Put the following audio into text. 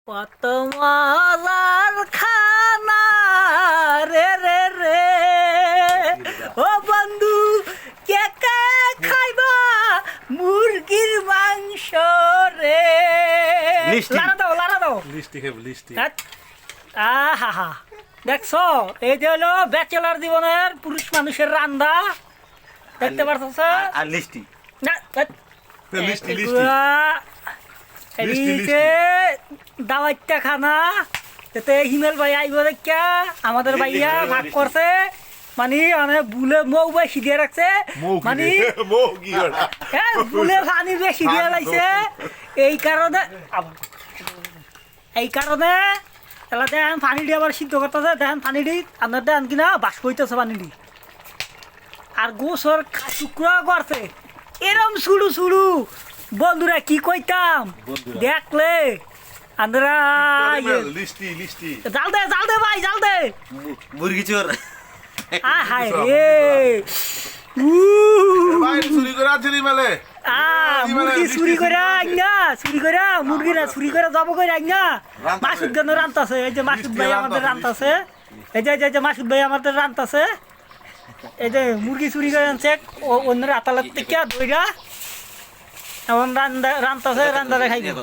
কত মজার খানা রে রে রে ও বন্ধু কে কে খাইবা মুরগির মাংস রে লাড়া দাও লিস্টি আহা দেখছো এই যে হলো ব্যাচেলার জীবনের পুরুষ মানুষের রান্না দেখতে পারছো আর লিস্টি না লিস্টি এদিকে দাওয়াতটা খানা এতে হিমেল ভাই আইব দেখা আমাদের ভাইয়া ভাগ করছে মানে বুলে মৌ বেশি দিয়ে রাখছে মানে বুলে পানি বেশি দিয়ে লাগছে এই কারণে এলা দেখেন পানি দিয়ে আবার সিদ্ধ করতেছে দেখেন পানি দি আপনার দেখেন কিনা বাষ্প হইতেছে পানি দি আর গোসর টুকরা করছে এরম সুড়ু সুড়ু বন্ধুরা কি কইতাম দেখলে আমরা লিস্টি জাল দে ভাই জাল দে মুরগি চোর হায় রে ভাই চুরি করে আনছিলি মেলে মুরগি চুরি করে আইনা মুরগিরা চুরি করে যাবো করে আইনা মাসুদ গান রান্তাছে এই যে মাসুদ ভাই আমাদের রান্তাছে এই যে মাসুদ ভাই আমাদের রান্তাছে এই যে মুরগি চুরি করে আনছে অন্যের আতালাত থেকে দইরা এখন রান্তাছে রান্দারে খাইব